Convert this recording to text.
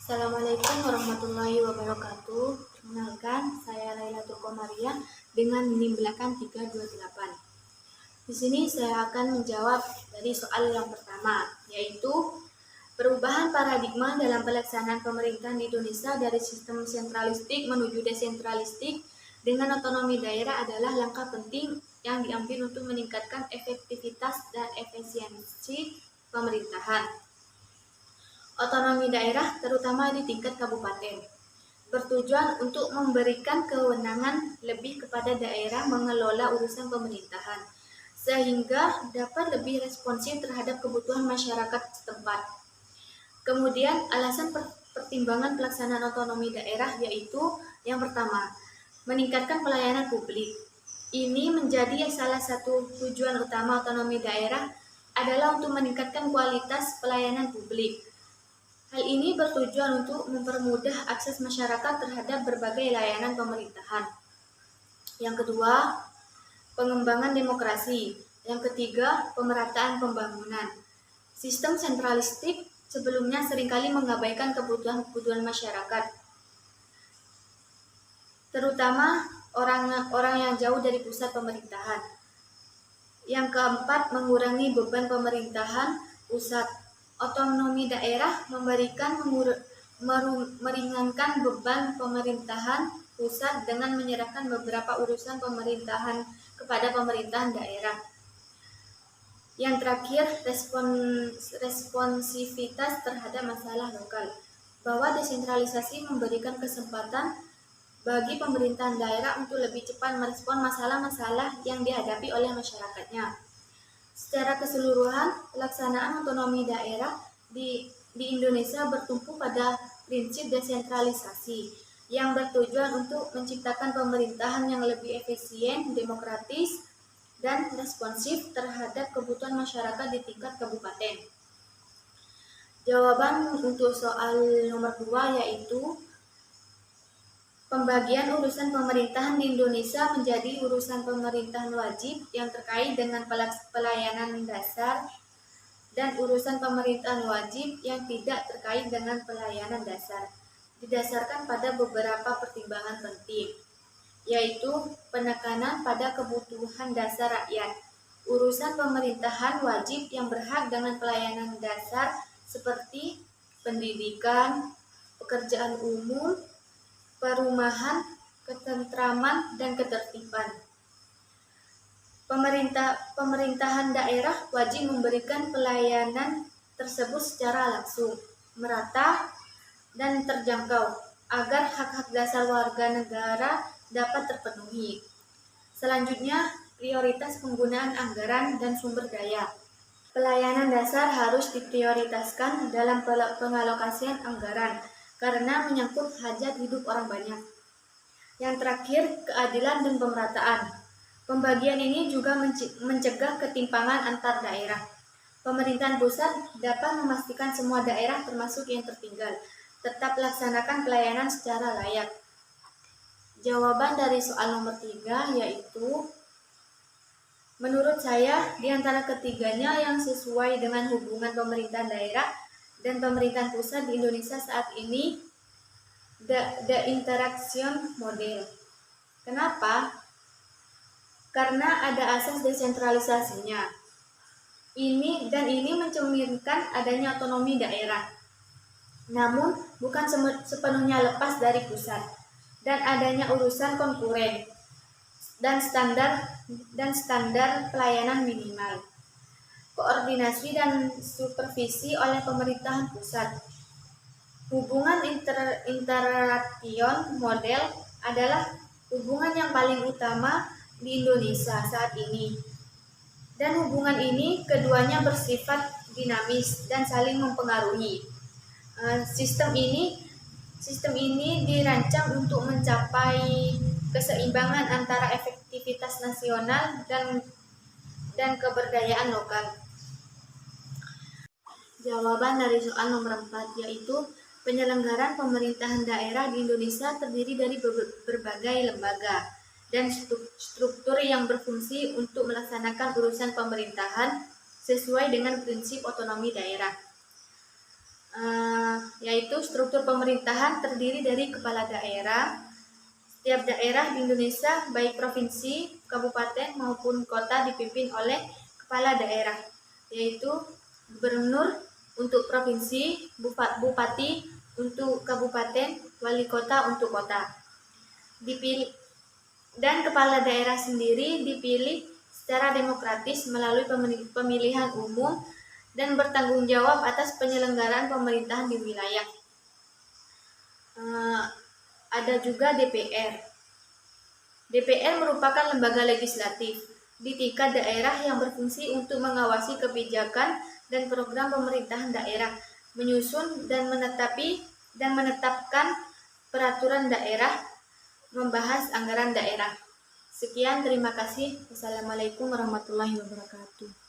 Assalamualaikum warahmatullahi wabarakatuh. Perkenalkan, saya Lailatul Qomaria dengan NIM belakang 328. Di sini saya akan menjawab dari soal yang pertama, yaitu perubahan paradigma dalam pelaksanaan pemerintahan di Indonesia dari sistem sentralistik menuju desentralistik dengan otonomi daerah adalah langkah penting yang diambil untuk meningkatkan efektivitas dan efisiensi pemerintahan. Otonomi daerah, terutama di tingkat kabupaten, bertujuan untuk memberikan kewenangan lebih kepada daerah mengelola urusan pemerintahan, sehingga dapat lebih responsif terhadap kebutuhan masyarakat setempat. Kemudian, alasan pertimbangan pelaksanaan otonomi daerah yaitu yang pertama, meningkatkan pelayanan publik. Ini menjadi salah satu tujuan utama otonomi daerah adalah untuk meningkatkan kualitas pelayanan publik. Hal ini bertujuan untuk mempermudah akses masyarakat terhadap berbagai layanan pemerintahan. Yang kedua, pengembangan demokrasi. Yang ketiga, pemerataan pembangunan. Sistem sentralistik sebelumnya seringkali mengabaikan kebutuhan masyarakat, terutama orang-orang yang jauh dari pusat pemerintahan. Yang keempat, mengurangi beban pemerintahan pusat. Otonomi daerah meringankan beban pemerintahan pusat dengan menyerahkan beberapa urusan pemerintahan kepada pemerintahan daerah. Yang terakhir, responsivitas terhadap masalah lokal, bahwa desentralisasi memberikan kesempatan bagi pemerintahan daerah untuk lebih cepat merespon masalah-masalah yang dihadapi oleh masyarakatnya. Secara keseluruhan, pelaksanaan otonomi daerah di Indonesia bertumpu pada prinsip desentralisasi yang bertujuan untuk menciptakan pemerintahan yang lebih efisien, demokratis, dan responsif terhadap kebutuhan masyarakat di tingkat kabupaten. Jawaban untuk soal nomor 2 yaitu pembagian urusan pemerintahan di Indonesia menjadi urusan pemerintahan wajib yang terkait dengan pelayanan dasar dan urusan pemerintahan wajib yang tidak terkait dengan pelayanan dasar, didasarkan pada beberapa pertimbangan penting, yaitu penekanan pada kebutuhan dasar rakyat. Urusan pemerintahan wajib yang berhak dengan pelayanan dasar seperti pendidikan, pekerjaan umum, perumahan, ketentraman, dan ketertiban. Pemerintahan daerah wajib memberikan pelayanan tersebut secara langsung, merata, dan terjangkau agar hak-hak dasar warga negara dapat terpenuhi. Selanjutnya, prioritas penggunaan anggaran dan sumber daya. Pelayanan dasar harus diprioritaskan dalam pengalokasian anggaran karena menyangkut hajat hidup orang banyak. Yang terakhir, keadilan dan pemerataan. Pembagian ini juga mencegah ketimpangan antar daerah. Pemerintahan pusat dapat memastikan semua daerah termasuk yang tertinggal tetap laksanakan pelayanan secara layak. Jawaban dari soal nomor 3 yaitu menurut saya di antara ketiganya yang sesuai dengan hubungan pemerintahan daerah dan pemerintahan pusat di Indonesia saat ini the interaction model. Kenapa? Karena ada asas desentralisasinya. Ini mencerminkan adanya otonomi daerah. Namun bukan sepenuhnya lepas dari pusat dan adanya urusan konkuren dan standar pelayanan minimal. Koordinasi dan supervisi oleh pemerintahan pusat. Hubungan interaction model adalah hubungan yang paling utama di Indonesia saat ini. Dan hubungan ini keduanya bersifat dinamis dan saling mempengaruhi. Sistem ini dirancang untuk mencapai keseimbangan antara efektivitas nasional dan keberdayaan lokal. Jawaban dari soal nomor 4 yaitu penyelenggaraan pemerintahan daerah di Indonesia terdiri dari berbagai lembaga dan struktur yang berfungsi untuk melaksanakan urusan pemerintahan sesuai dengan prinsip otonomi daerah. yaitu struktur pemerintahan terdiri dari kepala daerah. Setiap daerah di Indonesia, baik provinsi, kabupaten maupun kota dipimpin oleh kepala daerah, yaitu gubernur untuk provinsi, bupati untuk kabupaten, wali kota untuk kota. Dipilih dan kepala daerah sendiri dipilih secara demokratis melalui pemilihan umum dan bertanggung jawab atas penyelenggaraan pemerintahan di wilayah. Ada juga DPR. DPR merupakan lembaga legislatif di tingkat daerah yang berfungsi untuk mengawasi kebijakan dan program pemerintahan daerah, menyusun dan menetapkan peraturan daerah, membahas anggaran daerah. Sekian, terima kasih. Wassalamualaikum warahmatullahi wabarakatuh.